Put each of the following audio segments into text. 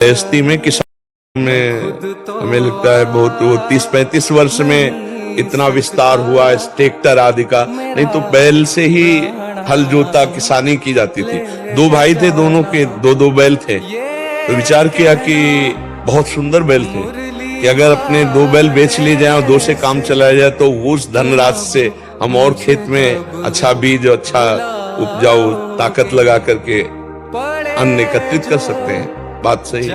गृहस्थी में किसान में हमें लगता है बहुत वो 30-35 वर्ष में इतना विस्तार हुआ इस ट्रैक्टर आदि का। नहीं तो बैल से ही हल जोता किसानी की जाती थी। दो भाई थे, दोनों के दो दो बैल थे। तो विचार किया कि बहुत सुंदर बैल थे कि अगर अपने दो बैल बेच लिए जाए और दो से काम चलाया जाए तो उस धनराशि से हम और खेत में अच्छा बीज, अच्छा उपजाऊ ताकत लगा करके अन्न एकत्रित कर सकते हैं। बात सही।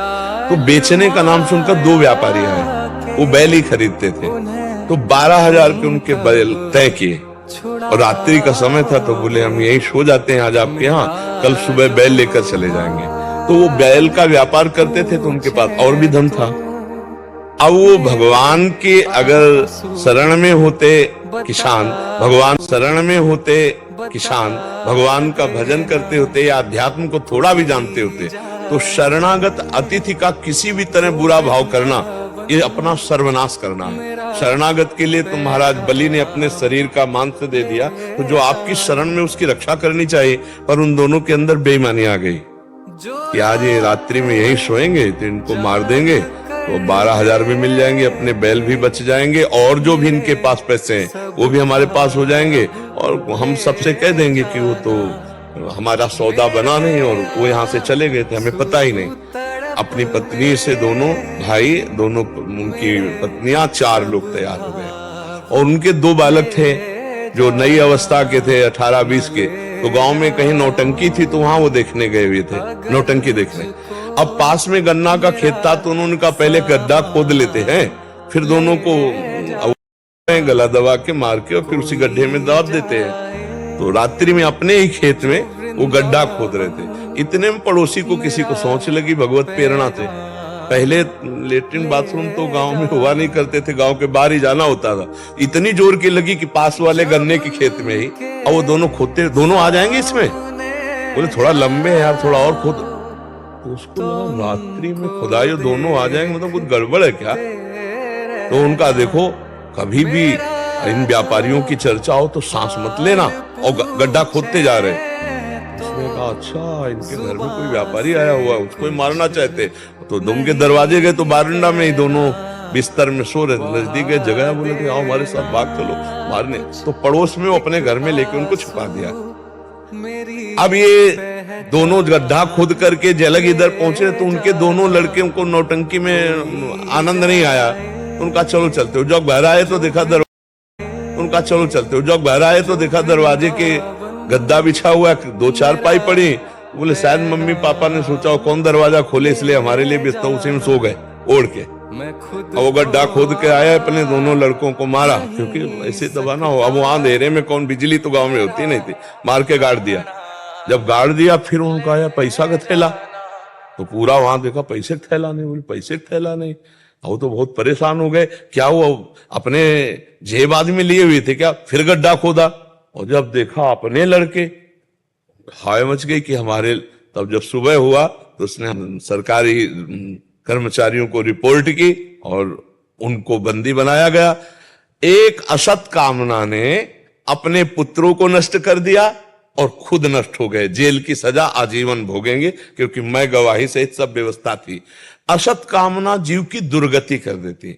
तो बेचने का नाम सुनकर दो व्यापारी आए, वो बैल ही खरीदते थे। तो 12,000 के उनके बैल तय किए और रात्रि का समय था। तो बोले हम यही सो जाते हैं आज आपके यहाँ, कल सुबह बैल लेकर चले जाएंगे। तो वो बैल का व्यापार करते थे तो उनके पास और भी धन था। अब वो भगवान के अगर शरण में होते किसान, भगवान शरण में होते किसान, भगवान का भजन करते होते या अध्यात्म को थोड़ा भी जानते होते, तो शरणागत अतिथि का किसी भी तरह बुरा भाव करना ये अपना सर्वनाश करना है। शरणागत के लिए तो महाराज बलि ने अपने शरीर का मांस दे दिया, तो जो आपकी शरण में उसकी रक्षा करनी चाहिए। पर उन दोनों के अंदर बेईमानी आ गई कि आज ये रात्रि में यही सोएंगे तो इनको मार देंगे तो 12,000 भी मिल जाएंगे, अपने बैल भी बच जाएंगे और जो भी इनके पास पैसे हैं वो भी हमारे पास हो जाएंगे। और हम सबसे कह देंगे कि वो तो हमारा सौदा बना नहीं और वो यहाँ से चले गए थे, हमें पता ही नहीं। अपनी पत्नी से दोनों भाई, दोनों उनकी पत्नियां, 4 लोग तैयार हो गए और उनके 2 बालक थे जो नई अवस्था के थे, 18-20 के। तो गांव में कहीं नौटंकी थी तो वहां वो देखने गए हुए थे, नौटंकी देखने। अब पास में गन्ना का खेत था तो उन्होंने कहा पहले गड्ढा खोद लेते हैं, फिर दोनों को गला दबा के मार के और फिर उसी गड्ढे में दाब देते हैं। तो रात्रि में अपने ही खेत में वो गड्ढा खोद रहे थे। इतने में पड़ोसी को किसी को सोच लगी, भगवत प्रेरणा से। पहले लेट्रिन बाथरूम तो गांव में हुआ नहीं करते थे, गांव के बाहर ही जाना होता था। इतनी जोर की लगी कि पास वाले गन्ने के खेत में ही, और वो दोनों खोदते, दोनों आ जाएंगे इसमें। बोले थोड़ा लंबे है यार, थोड़ा और खोद। तो उसको रात्रि में खुदाई दोनों आ जाएंगे, मतलब कुछ गड़बड़ है क्या। तो उनका देखो, कभी भी इन व्यापारियों की चर्चा हो तो सांस मत लेना, और गड्ढा खोदते जा रहे। उसने कहा अच्छा इनके घर में कोई व्यापारी आया हुआ, उसको ही मारना चाहते। तो दुम के दरवाजे गए तो बारंडा में ही दोनों बिस्तर में सो रहे, नजदीक गए, जगह बोले कि आओ हमारे साथ भाग चलो मारने। तो पड़ोस में वो अपने घर में लेके उनको छुपा दिया। अब ये दोनों गड्ढा खोद करके जलग इधर पहुंचे तो उनके दोनों लड़के को नौटंकी में आनंद नहीं आया। उनका चलो चलते हो, जब घर आए तो देखा उनका चलो चलते हो, जब घर आए तो देखा दरवाजे के गद्दा बिछा हुआ है, 2-4 पाई पड़ी। बोले शायद मम्मी पापा ने सोचा कौन दरवाजा खोले, इसलिए हमारे लिए बिस्तर उसी में सो गए ओढ़ के। अब वो गड्ढा खोद के आया, अपने दोनों लड़कों को मारा, क्योंकि ऐसे दबा ना हो। अब वहां अंधेरे में कौन, बिजली तो गांव में होती नहीं थी, मार के गाड़ दिया। जब गाड़ दिया फिर उनको आया पैसा का थैला, तो पूरा वहां देखा पैसे का थैला नहीं। बोले पैसे का थैला नहीं। वो तो बहुत परेशान हो गए, क्या वो अपने जेब आदमी लिए हुए थे क्या। फिर गड्ढा खोदा और जब देखा अपने लड़के, हाय मच गई कि हमारे। तब जब सुबह हुआ तो उसने सरकारी कर्मचारियों को रिपोर्ट की और उनको बंदी बनाया गया। एक असत कामना ने अपने पुत्रों को नष्ट कर दिया और खुद नष्ट हो गए। जेल की सजा आजीवन भोगेंगे, क्योंकि मैं गवाही सहित सब व्यवस्था थी। असत कामना जीव की दुर्गति कर देती।